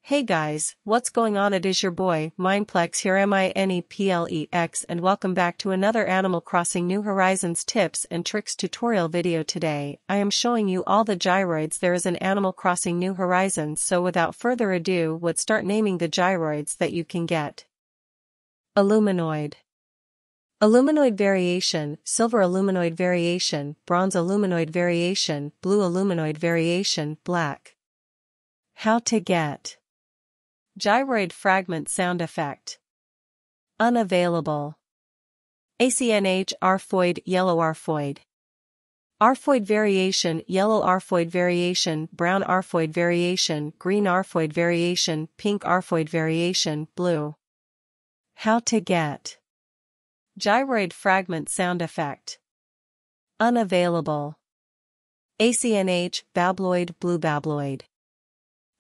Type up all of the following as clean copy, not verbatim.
Hey guys, what's going on? It is your boy, Mineplex here Mineplex and welcome back to another Animal Crossing New Horizons tips and tricks tutorial video. Today, I am showing you all the gyroids there is in Animal Crossing New Horizons, so without further ado, let's start naming the gyroids that you can get. Illuminoid. Illuminoid variation, Silver Illuminoid variation, Bronze Illuminoid variation, Blue Illuminoid variation, Black. How to get gyroid fragment sound effect. Unavailable. ACNH Arphoid Yellow Arphoid. Arphoid variation Yellow Arphoid variation Brown Arphoid variation Green Arphoid variation Pink Arphoid variation Blue. How to get gyroid fragment sound effect. Unavailable. ACNH Babloid Blue Babloid.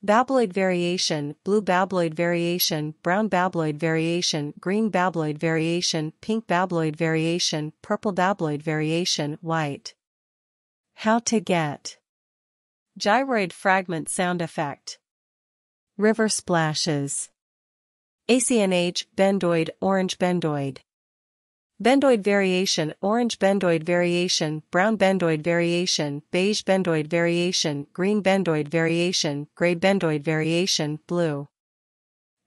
Babloid variation, Blue Babloid variation, Brown Babloid variation, Green Babloid variation, Pink Babloid variation, Purple Babloid variation, White. How to get gyroid fragment sound effect. River splashes. ACNH Bendoid Orange Bendoid. Bendoid variation Orange Bendoid variation Brown Bendoid variation Beige Bendoid variation Green Bendoid variation Gray Bendoid variation Blue.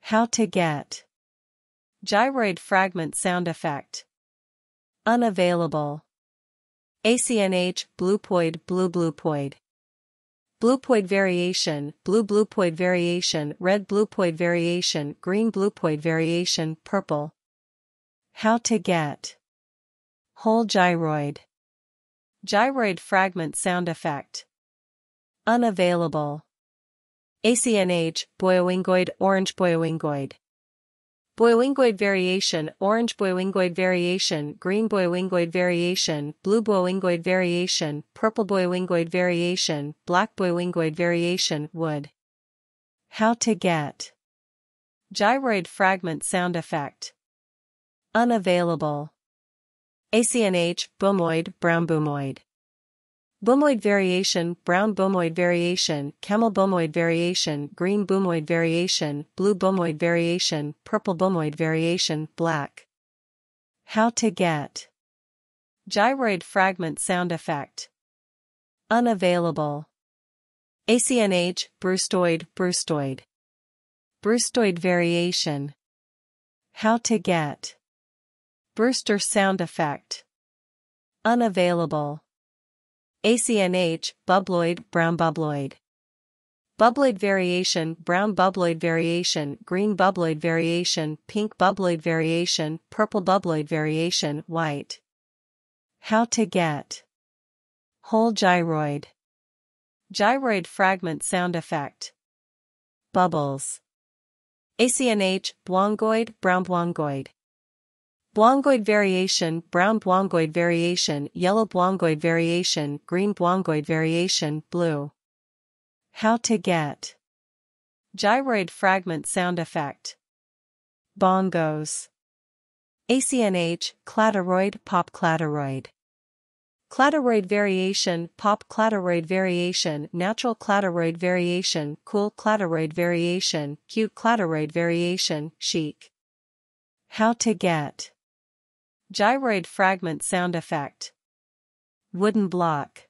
How to get gyroid fragment sound effect. Unavailable. ACNH Bluepoid Blue Bluepoid. Bluepoid variation Blue Bluepoid variation Red Bluepoid variation Green Bluepoid variation Purple. How to get whole gyroid. Gyroid fragment sound effect. Unavailable. ACNH Boyoingoid Orange Boyoingoid. Boyoingoid variation Orange Boyoingoid variation Green Boyoingoid variation Blue Boyoingoid variation Purple Boyoingoid variation Black Boyoingoid variation Wood. How to get gyroid fragment sound effect. Unavailable. ACNH Boomoid Brown Boomoid. Boomoid variation Brown Boomoid variation Camel Boomoid variation Green Boomoid variation Blue Boomoid variation Purple Boomoid variation Black. How to get gyroid fragment sound effect. Unavailable. ACNH Brustoid Brustoid. Brustoid variation. How to get Brewster sound effect. Unavailable. ACNH Bubloid Brown Bubloid. Bubloid variation Brown Bubloid variation Green Bubloid variation Pink Bubloid variation Purple Bubloid variation White. How to get whole gyroid. Gyroid fragment sound effect. Bubbles. ACNH Bwongoid Brown Bwongoid. Bwongoid variation Brown Bwongoid variation Yellow Bwongoid variation Green Bwongoid variation Blue. How to get gyroid fragment sound effect. Bongos. ACNH Clatteroid Pop Clatteroid. Clatteroid variation Pop Clatteroid variation Natural Clatteroid variation Cool Clatteroid variation Cute Clatteroid variation Chic. How to get gyroid fragment sound effect. Wooden block.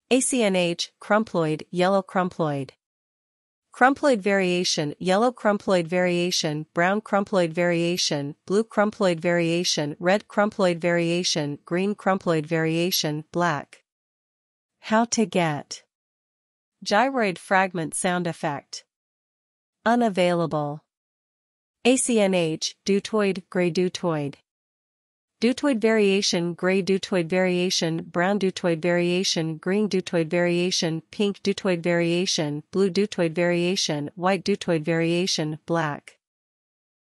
ACNH Crumploid Yellow Crumploid. Crumploid variation Yellow Crumploid variation Brown Crumploid variation Blue Crumploid variation Red Crumploid variation Green Crumploid variation Black. How to get gyroid fragment sound effect. Unavailable. ACNH Dutoid Gray Dutoid. Dutoid variation Gray Dutoid variation Brown Dutoid variation Green Dutoid variation Pink Dutoid variation Blue Dutoid variation White Dutoid variation Black.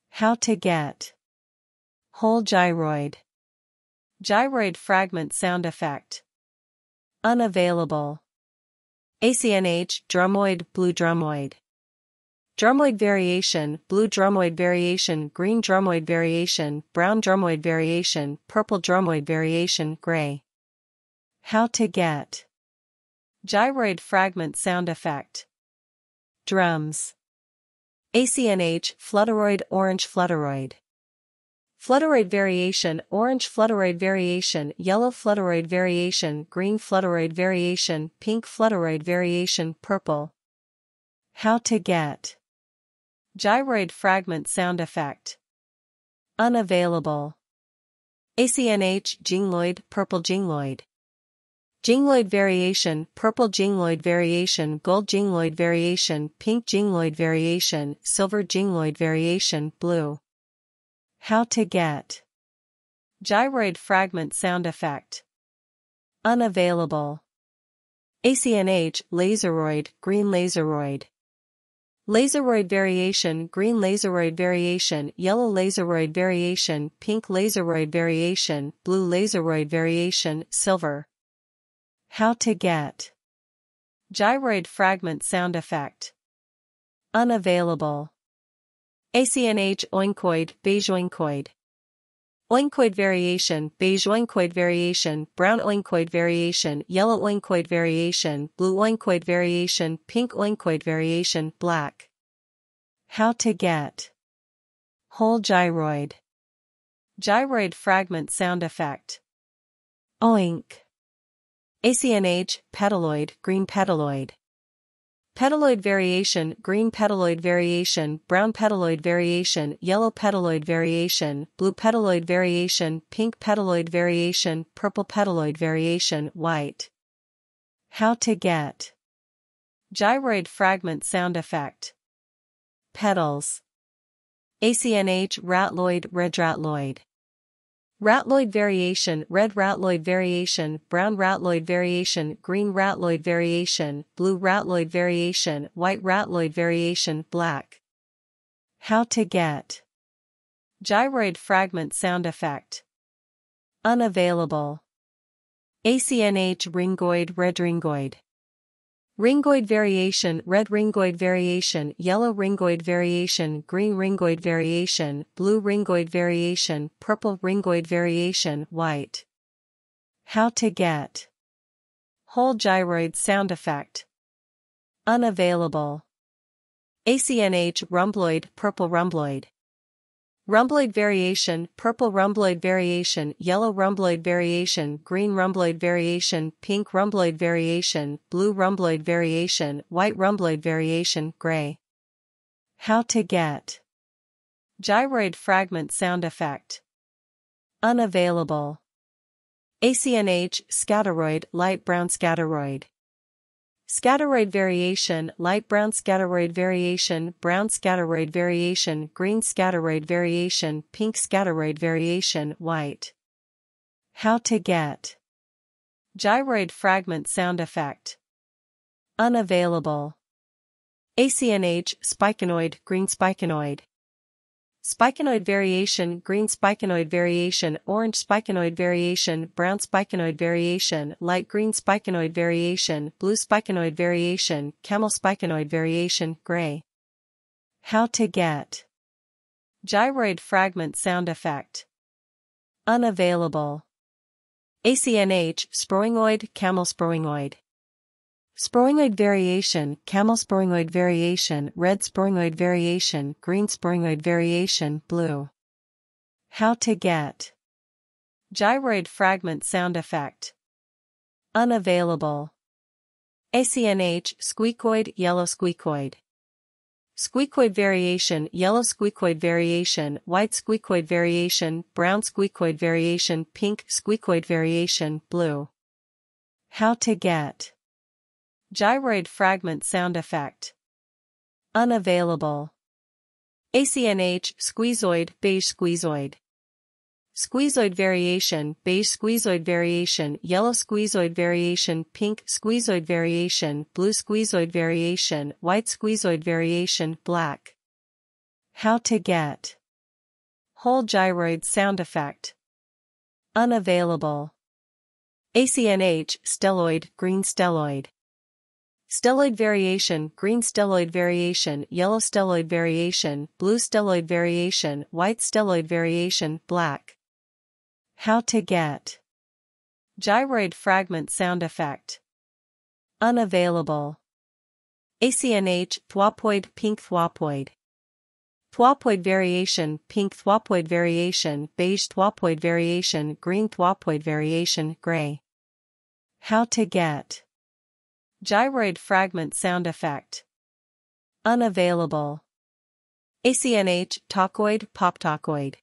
How to get whole gyroid. Gyroid fragment sound effect. Unavailable. ACNH Drumoid Blue Drumoid. Drumoid variation Blue Drumoid variation Green Drumoid variation Brown Drumoid variation Purple Drumoid variation Gray. How to get gyroid fragment sound effect. Drums. ACNH, Flutteroid, orange Flutteroid. Flutteroid variation, orange Flutteroid variation, yellow Flutteroid variation, green Flutteroid variation, pink Flutteroid variation, purple. How to get gyroid fragment sound effect. Unavailable. ACNH, Jingloid, purple Jingloid. Jingloid variation, purple Jingloid variation, gold Jingloid variation, pink Jingloid variation, silver Jingloid variation, blue. How to get gyroid fragment sound effect. Unavailable. ACNH, Laseroid, green Laseroid. Laseroid variation, green Laseroid variation, yellow Laseroid variation, pink Laseroid variation, blue Laseroid variation, silver. How to get gyroid fragment sound effect. Unavailable. ACNH, Oinkoid, beige Oinkoid. Oinkoid variation, beige Oinkoid variation, brown Oinkoid variation, yellow Oinkoid variation, blue Oinkoid variation, pink Oinkoid variation, black. How to get whole gyroid. Gyroid fragment sound effect. Oink. ACNH, petaloid, green petaloid. Petaloid variation, green petaloid variation, brown petaloid variation, yellow petaloid variation, blue petaloid variation, pink petaloid variation, purple petaloid variation, white. How to get gyroid fragment sound effect. Petals. ACNH, ratloid, red ratloid. Ratloid variation, red ratloid variation, brown ratloid variation, green ratloid variation, blue ratloid variation, white ratloid variation, black. How to get gyroid fragment sound effect. Unavailable. ACNH, ringoid, red ringoid. Ringoid variation, red ringoid variation, yellow ringoid variation, green ringoid variation, blue ringoid variation, purple ringoid variation, white. How to get whole gyroid sound effect. Unavailable. ACNH, rhomboid, purple rhomboid. Rhomboid variation, purple rhomboid variation, yellow rhomboid variation, green rhomboid variation, pink rhomboid variation, blue rhomboid variation, white rhomboid variation, gray. How to get gyroid fragment sound effect. Unavailable. ACNH, scatteroid, light brown scatteroid. Scatteroid variation, light brown scatteroid variation, brown scatteroid variation, green scatteroid variation, pink scatteroid variation, white. How to get gyroid fragment sound effect. Unavailable. ACNH, spiconoid, green spiconoid. Spiconoid variation, green spiconoid variation, orange spiconoid variation, brown spiconoid variation, light green spiconoid variation, blue spiconoid variation, camel spiconoid variation, gray. How to get gyroid fragment sound effect. Unavailable. ACNH, sporingoid, camel sporingoid. Sporingoid variation, camel sporingoid variation, red sporingoid variation, green sporingoid variation, blue. How to get gyroid fragment sound effect. Unavailable. ACNH, squeakoid, yellow squeakoid. Squeakoid variation, yellow squeakoid variation, white squeakoid variation, brown squeakoid variation, pink squeakoid variation, blue. How to get gyroid fragment sound effect. Unavailable. ACNH, squeezoid, beige squeezoid. Squeezoid variation, beige squeezoid variation, yellow squeezoid variation, pink squeezoid variation, blue squeezoid variation, white squeezoid variation, black. How to get whole gyroid sound effect. Unavailable. ACNH, stelloid, green stelloid. Stelloid variation, green stelloid variation, yellow stelloid variation, blue stelloid variation, white stelloid variation, black. How to get gyroid fragment sound effect. Unavailable. ACNH, thwopoid, pink thwopoid. Thwopoid variation, pink thwopoid variation, beige thwopoid variation, green thwopoid variation, gray. How to get gyroid fragment sound effect. Unavailable. ACNH, talkoid, pop talkoid.